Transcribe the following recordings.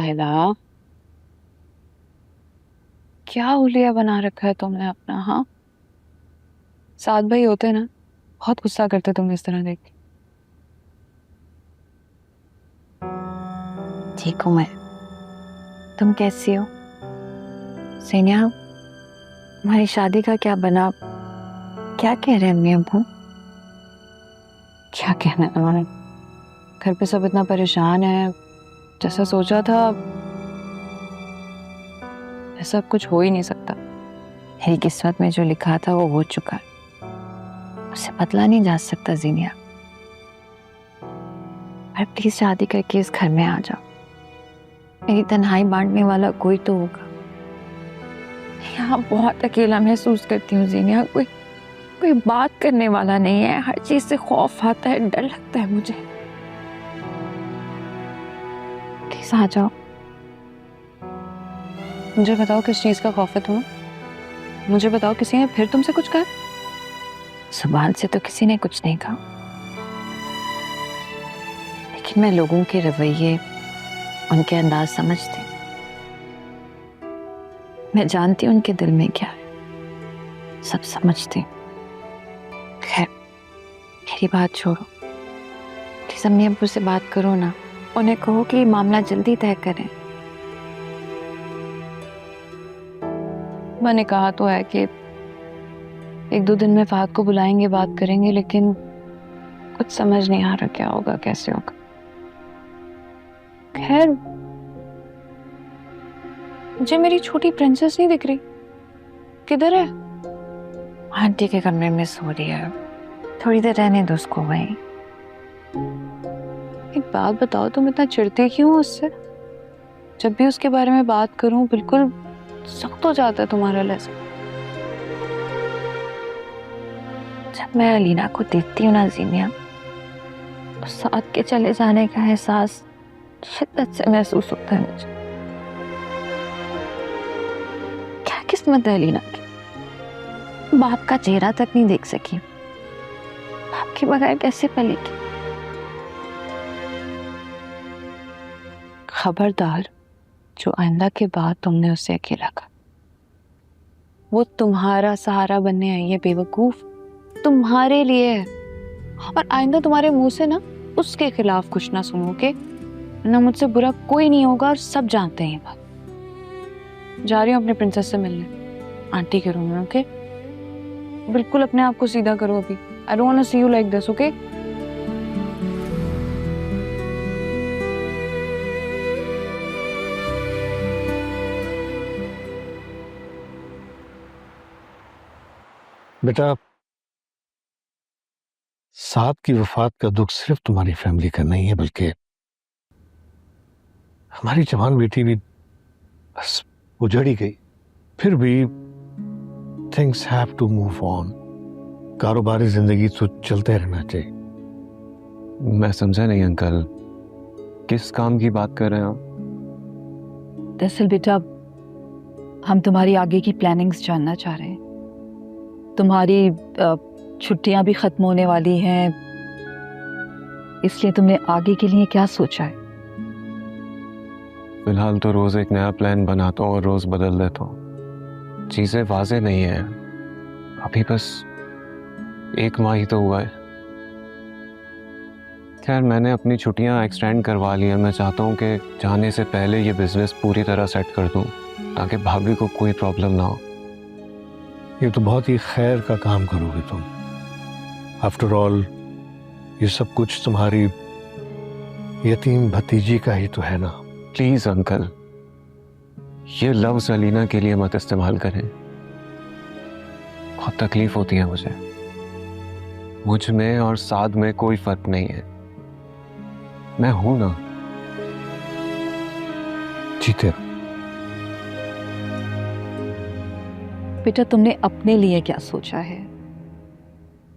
साहिला, क्या हुलिया बना रखा है तुमने अपना? हाँ, 7 भाई होते ना, बहुत गुस्सा करते तुम इस तरह देख के। ठीक हूँ मैं। तुम कैसी हो सेनिया? हमारी शादी का क्या बना? क्या कह रहे हैं अम्मी अब्बू? क्या कहना है उन्होंने? घर पे सब इतना परेशान है, जैसा सोचा था ऐसा कुछ हो ही नहीं सकता। मेरी किस्मत में जो लिखा था वो हो चुका है, उसे बदला नहीं जा सकता जीनिया। पर प्लीज शादी करके इस घर में आ जाओ। मेरी तन्हाई बांटने वाला कोई तो होगा। यहाँ बहुत अकेला महसूस करती हूँ जीनिया। कोई कोई बात करने वाला नहीं है। हर चीज से खौफ आता है, डर लगता है मुझे। प्लीज आ जाओ। मुझे बताओ किस चीज का खौफ है तुम्हें? मुझे बताओ, किसी ने फिर तुमसे कुछ कहा? जुबान से तो किसी ने कुछ नहीं कहा, लेकिन मैं लोगों के रवैये, उनके अंदाज समझती हूँ। मैं जानती हूँ उनके दिल में क्या है, सब समझती हूँ। खैर, मेरी बात छोड़ो। प्लीज अम्मी अब्बू से बात करो ना। उन्हें कहो कि मामला जल्दी तय करें। मैंने कहा तो है कि 1-2 दिन में फहद को बुलाएंगे, बात करेंगे, लेकिन कुछ समझ नहीं आ रहा क्या होगा, कैसे होगा। खैर, मुझे मेरी छोटी प्रिंसेस नहीं दिख रही, किधर है? आंटी के कमरे में सो रही है, थोड़ी देर रहने दो उसको वहीं। एक बात बताओ, तुम इतना चिढ़ती क्यों हो उससे? जब भी उसके बारे में बात करूं बिल्कुल सख्त हो जाता है तुम्हारा लहजा। जब मैं अलीना को देखती हूँ ना जीनिया, तो साथ के चले जाने का एहसास शिद्दत से महसूस होता है मुझे। क्या किस्मत है अलीना की, बाप का चेहरा तक नहीं देख सकी। बाप के बगैर कैसे पलेगी? खबरदार, जो आइंदा के बाद तुमने उससे अकेला कहा। वो तुम्हारा सहारा बनने आई है बेवकूफ, तुम्हारे लिए है। और आइंदा तुम्हारे मुंह से ना उसके खिलाफ कुछ ना सुनो के, ना मुझसे बुरा कोई नहीं होगा, और सब जानते हैं ये बात। जा रही हूँ अपने प्रिंसेस से मिलने, आंटी के रूम में। ओके, बिल्कुल अपने आप को सीधा करो अभी। I don't want to see you like this. Okay, बेटा, साहब की वफात का दुख सिर्फ तुम्हारी फैमिली का नहीं है, बल्कि हमारी जवान बेटी भी बस उजड़ ही गई। फिर भी things have to move on. कारोबारी जिंदगी तो चलते रहना चाहिए। मैं समझा नहीं अंकल, किस काम की बात कर रहे हैं आप? दरअसल बेटा, हम तुम्हारी आगे की प्लानिंग्स जानना चाह रहे हैं। तुम्हारी छुट्टियां भी खत्म होने वाली हैं, इसलिए तुमने आगे के लिए क्या सोचा है? फिलहाल तो रोज एक नया प्लान बनाता हूँ और रोज बदल देता हूँ। चीजें वाज़ेह नहीं है अभी, बस 1 माह ही तो हुआ है। खैर, मैंने अपनी छुट्टियां एक्सटेंड करवा ली हैं। मैं चाहता हूँ कि जाने से पहले ये बिजनेस पूरी तरह सेट कर दूँ, ताकि भाभी को कोई प्रॉब्लम ना हो। ये तो बहुत ही खैर का काम करोगे तुम। आफ्टर ऑल ये सब कुछ तुम्हारी यतीम भतीजी का ही तो है ना। प्लीज अंकल, ये लफ्ज़ अलीना के लिए मत इस्तेमाल करें। बहुत तकलीफ होती है मुझे। मुझ में और साद में कोई फर्क नहीं है, मैं हूं ना। जीते बेटा, तुमने अपने लिए क्या सोचा है?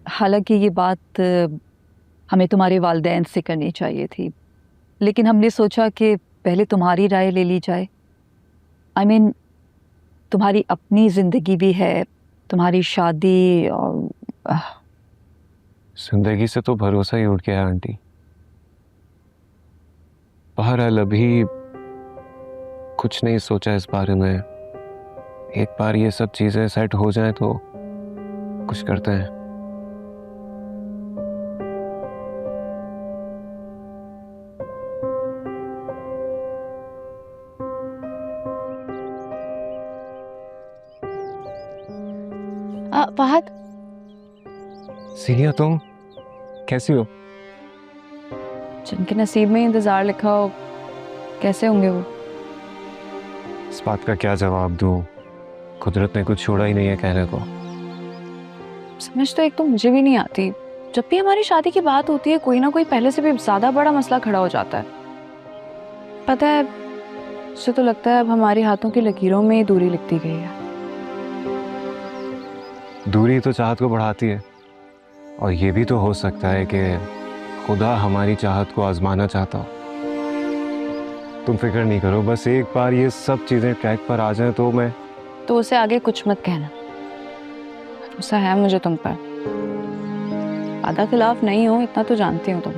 हालांकि ये बात हमें तुम्हारे वालिदैन से करनी चाहिए थी, लेकिन हमने सोचा कि पहले तुम्हारी राय ले ली जाए। आई मीन, तुम्हारी अपनी जिंदगी भी है, तुम्हारी शादी, और जिंदगी से तो भरोसा ही उठ गया है आंटी। बहरहाल, अभी कुछ नहीं सोचा इस बारे में। एक बार ये सब चीजें सेट हो जाए तो कुछ करते हैं। फहद, सीनिया तुम कैसी हो? जिनके नसीब में इंतजार लिखा हो कैसे होंगे वो? इस बात का क्या जवाब दूं? कुदरत ने कुछ छोड़ा ही नहीं है कहने को। समझ तो एक तो मुझे भी नहीं आती। जब भी हमारी शादी की बात होती है कोई ना कोई पहले से भी ज्यादा बड़ा मसला खड़ा हो जाता है। पता है, मुझे तो लगता है अब हमारे हाथों की लकीरों में दूरी लिखती गई है। दूरी तो चाहत को बढ़ाती है, और ये भी तो हो सकता है कि खुदा हमारी चाहत को आजमाना चाहता हो। तुम फिक्र नहीं करो, बस एक बार ये सब चीजें ट्रैक पर आ जाएं तो मैं। तो उसे आगे कुछ मत कहना, भरोसा है मुझे तुम पर। आधा खिलाफ नहीं हो, इतना तो जानती हूँ तुम।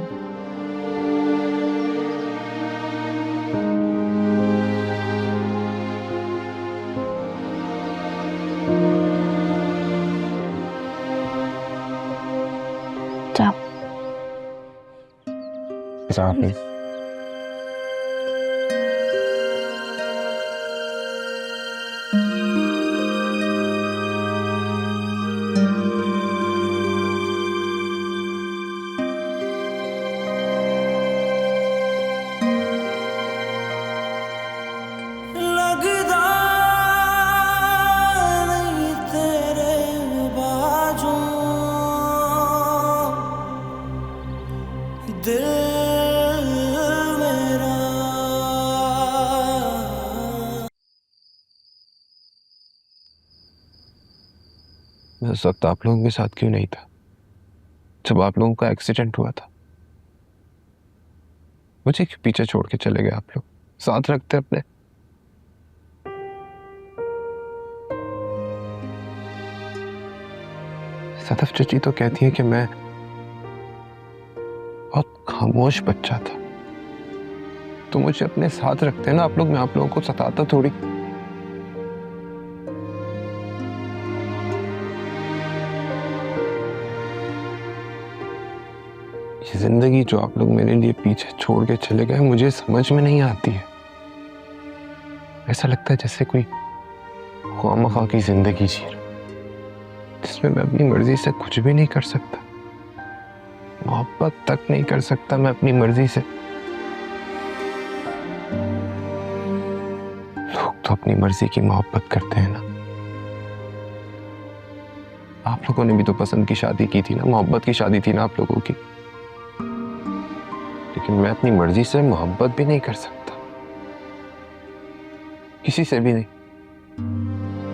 जाओ। लगदा नहीं तेरे बाजू दिल मेरा। मैं उस वक्त आप लोगों के साथ क्यों नहीं था जब आप लोगों का एक्सीडेंट हुआ था? मुझे क्यों पीछे छोड़ के चले गए आप लोग? साथ रखते अपने। सदफ चची तो कहती है कि मैं बहुत खामोश बच्चा था, तो मुझे अपने साथ रखते हैं ना आप लोग। मैं आप लोगों को सताता थोड़ी। ये जिंदगी जो आप लोग मेरे लिए पीछे छोड़ के चले गए मुझे समझ में नहीं आती है। ऐसा लगता है जैसे कोई ख्वामख्वाह की जिंदगी जी रहा, जिसमें मैं अपनी मर्जी से कुछ भी नहीं कर सकता, मोहब्बत तक नहीं कर सकता मैं अपनी मर्जी से। लोग तो अपनी मर्जी की मोहब्बत करते हैं ना। आप लोगों ने भी तो पसंद की शादी की थी ना, मोहब्बत की शादी थी ना आप लोगों की। लेकिन मैं अपनी मर्जी से मोहब्बत भी नहीं कर सकता, किसी से भी नहीं।